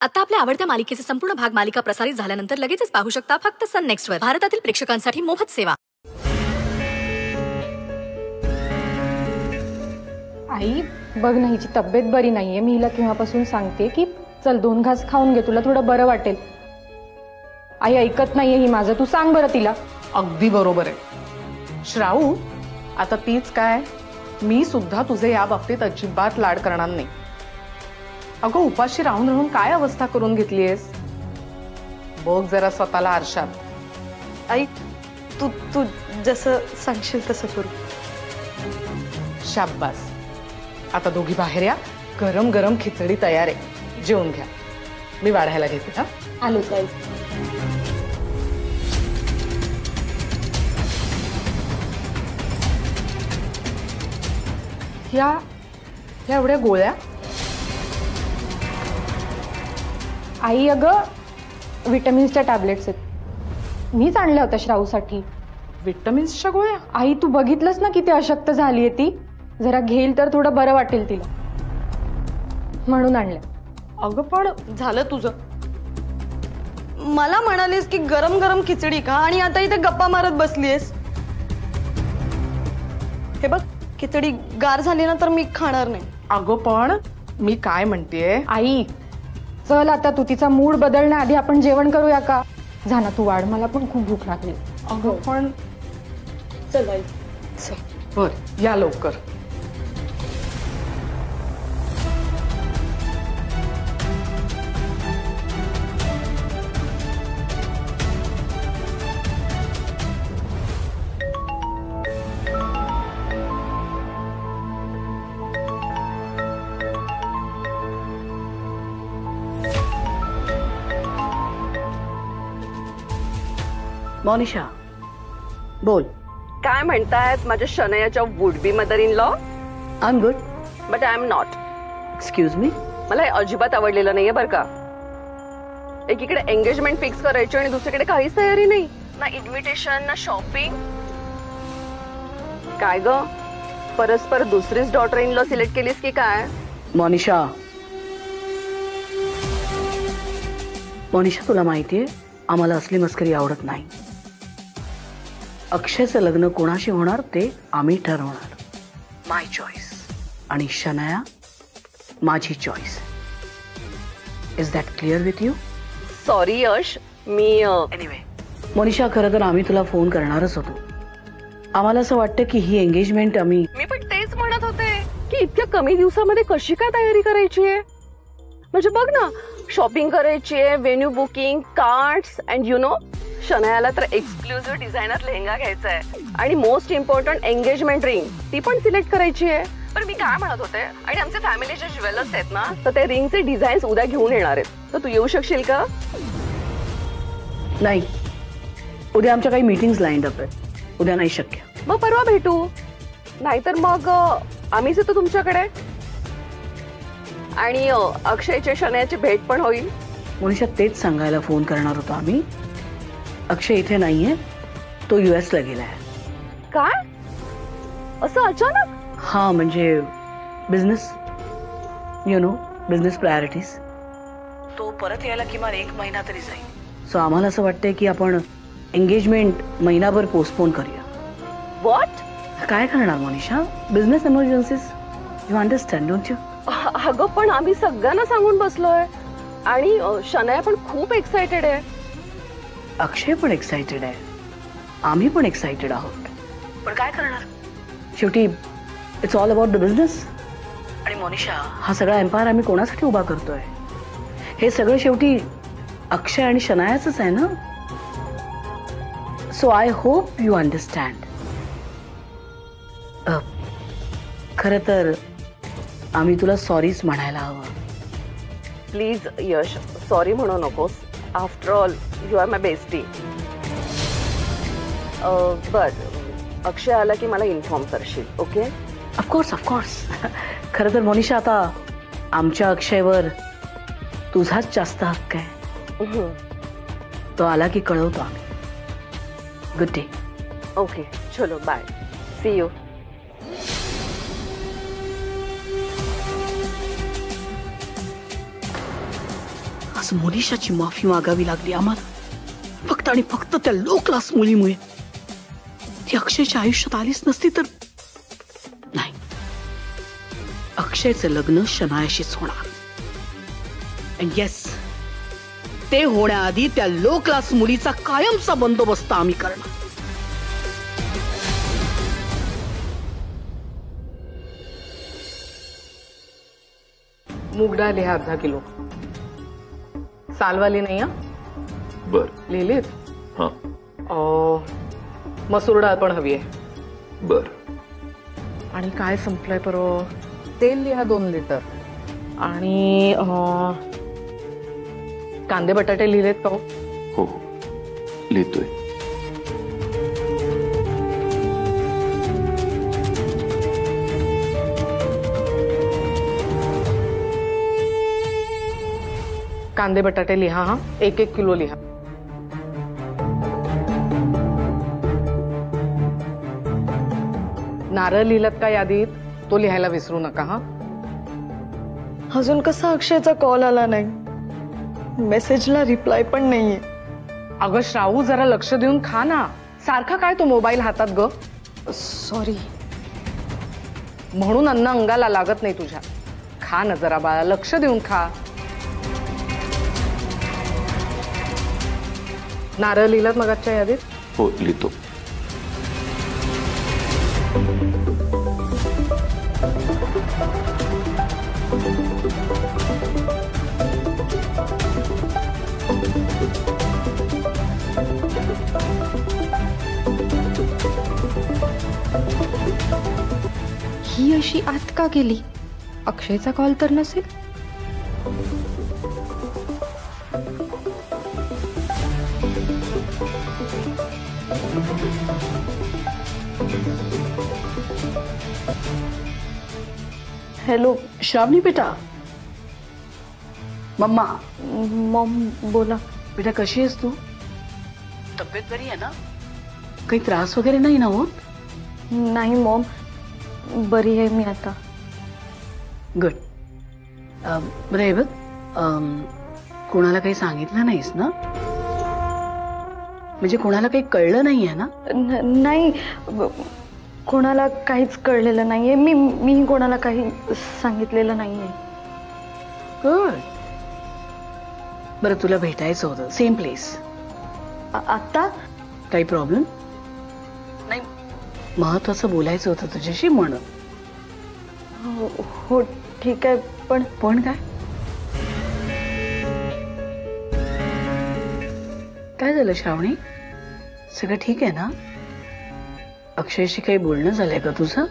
आता आपल्या आवडत्या मालिकेचे संपूर्ण भाग मालिका प्रसारित झाल्यानंतर लगेचच पाहू शकता फक्त सन नेक्स्ट वर. भारतातील प्रेक्षकांसाठी मोफत सेवा. आई बघ ना, हिची तब्येत बरी नाहीये. मी हिला केव्हापासून सांगते की चल 2 घास खाऊन घे, तुला थोडं बरं वाटेल. आई ऐकत नाहीये ही माझं. तू सांग बरं तिला. अगदी बरोबर आहे श्राऊ. आता तीच काय, मी सुद्धा तुझे या बाबतीत अजिबात लाड करणार नाही. अगं उपाशी राहून राहून काय अवस्था करून घेतलीयस. बघ जरा स्वतःला आरशात. आई तू तू जसं सांगशील तसं करू. शाब्बास. आता दोघी बाहेर या. गरम गरम खिचडी तयार आहे, जेवून घ्या. मी वाढायला घेते. हा आलो ताई. ह्या एवढ्या गोळ्या. आई अगं विटॅमिन्सच्या टॅबलेट्स आहेत, मीच आणल्या होत्या श्राऊसाठी. विटॅमिन्सच्या गोळ्या? आई तू बघितलंस ना किती अशक्त झालीये ती. जरा घेईल तर थोडं बरं वाटेल तिला, म्हणून आणल्या. अगं पण झालं तुझं. मला म्हणालीस की गरम गरम खिचडी खा आणि आता इथे गप्पा मारत बसलीयस. हे बघ खिचडी गार झाली ना तर मी खाणार नाही. अगं पण मी काय म्हणतेय. आई चल आता, तू तिचा मूड बदलण्याआधी आपण जेवण करूया का? जा ना तू वाढ, मला पण खूप भूक लागली. अगं पण चल आई. बर या लवकर. मोनिशा बोल. काय म्हणतायत माझ्या शनयाच्या would be mother in law? I am good but I am not. Excuse me. मला हे अजिबात आवडलेलं नाहीये बरं का. एकीकडे एंगेजमेंट फिक्स करायची आणि दुसरीकडे काहीच तयारी नाही. ना इन्व्हिटेशन ना शॉपिंग. काय ग परस्पर दुसरीच डॉटर इन लॉ सिलेक्ट केलीस की काय? मोनिशा तुला माहितीये आम्हाला असली मस्करी आवडत नाही. अक्षयचं लग्न कोणाशी होणार ते आम्ही ठरवणार. माय चॉईस. आणि शनाया माझी choice. Is that clear with you? Sorry Yash, me anyway Monisha खरं तर आम्ही तुला फोन करणारच होतो. आम्हाला असं वाटतं की ही एंगेजमेंट मी पण तेच म्हणत होते की इतक्या कमी दिवसामध्ये कशी काय तयारी करायची आहे. म्हणजे बघ ना, शॉपिंग करायची आहे, venue booking, cards and you know शनायाला तर एक्सक्लुझिव्ह डिझायनर लेहंगा घ्यायचा आहे आणि मोस्ट इम्पॉर्टंट एंगेजमेंट रिंग ती पण सिलेक्ट करायची आहे. पण मी काय म्हणत होते, आणि आमचे फॅमिलीचे ज्वेलर्स आहेत ना, तर ते रिंगचे डिझाईन्स उद्या घेऊन येणार आहेत. तर तू येऊ शकशील का? नाही, उद्या आमच्या काही मीटिंग्स लाईन अप आहेत. उद्या नाही शक्य. मग परवा भेटू. नाहीतर मग आम्हीच येतो तुमच्याकडे आणि अक्षयच्या शनयाची भेट पण होईल. मोनिशा तेच सांगायला फोन करणार होतो आम्ही. अक्षय इथे नाहीये, तो US ला गेलाय. काय असं अचानक? हा म्हणजे business, you know business priorities. तो परत यायला किमान 1 महिना तरी जाईल. सो आम्हाला असं वाटतंय की आपण एंगेजमेंट महिनाभर पोस्टपोन करूया. व्हॉट? काय करणार Monisha, business emergencies, you understand don't you? अगं पण आम्ही सगळ्यांना सांगून बसलोय आणि शनाया पण खूप एक्साइटेड आहे. अक्षय पण एक्साइटेड आहे, आम्ही पण एक्साइटेड आहोत. पण काय करणार, शेवटी it's all about the business. आणि मोनिशा हा सगळा एम्पायर आम्ही कोणासाठी उभा करतोय? हे सगळं शेवटी अक्षय आणि शनायाचंच आहे ना. So I hope you understand. खरं तर आम्ही तुला सॉरीच म्हणायला हवं. प्लीज यश, सॉरी म्हणू नकोस. After all you are my bestie. बर अक्षय आला की मला इन्फॉर्म करशील. ओके? Of course of course. खरं तर मोनिशा आता आमच्या अक्षयवर तुझाच जास्त हक्क आहे. तो आला की कळवतो आम्ही. Good day. ओके चलो बाय. See you. आज मोनिशाची माफी मागावी लागली आम्हाला फक्त आणि फक्त त्या लो क्लास मुलीमुळे. ती अक्षयच्या आयुष्यात आलीच नसती तर नाही. अक्षयचं लग्न शनायाशीच होणार. अँड येस, ते होण्याआधी त्या लो क्लास मुलीचा कायमचा बंदोबस्त आम्ही करणार. मूग डाळ लिहा अर्धा किलो. सालवाली नाही हा. बर. लिहिलीत. हा. मसूर डाळ पण हवी आहे. बर. आणि काय संपलंय परवा. तेल लिहा 2 लिटर. आणि कांदे बटाटे लिहिलेत का हो? हो हो लिहितोय. कांदे बटाटे लिहा हा. 1-1 किलो लिहा. नारळ लिहिलात का यादीत? तो लिहायला विसरू नका हा. अजून कसा अक्षयचा कॉल आला नाही, मेसेजला रिप्लाय पण नाहीये. अगं श्रावू, जरा लक्ष देऊन खा ना. सारखा काय तो मोबाईल हातात ग. सॉरी. म्हणून अन्न अंगाला लागत नाही तुझ्या. खा ना जरा बाळा, लक्ष देऊन खा. नारळ लिहिलात मगाच्या यादीत? हो लिहितो. ही अशी आत का गेली? अक्षयचा कॉल तर नसेल. हॅलो श्रावणी बेटा. मम्मा. मॉम बोला. बेटा कशी आहेस तू? तब्येत बरी आहे ना? काही त्रास वगैरे नाही ना होत? नाही मॉम, बरी आहे मी आता. गुड. बरं आहे बघ, कोणाला काही सांगितलं नाहीस ना? म्हणजे कोणाला काही कळलं नाहीये ना? नाही, कोणाला काहीच कळलेलं नाहीये. मी कोणाला काही सांगितलेलं नाहीये. गुड. बरं, तुला भेटायचं होतं. Same place. आता काही प्रॉब्लेम नाही? महत्वाचं बोलायचं होतं तुझ्याशी म्हणून. हो ठीक आहे. पण काय काय झालं श्रावणी? सगळं ठीक आहे ना? अक्षयशी काही बोलणं झालंय का तुझं?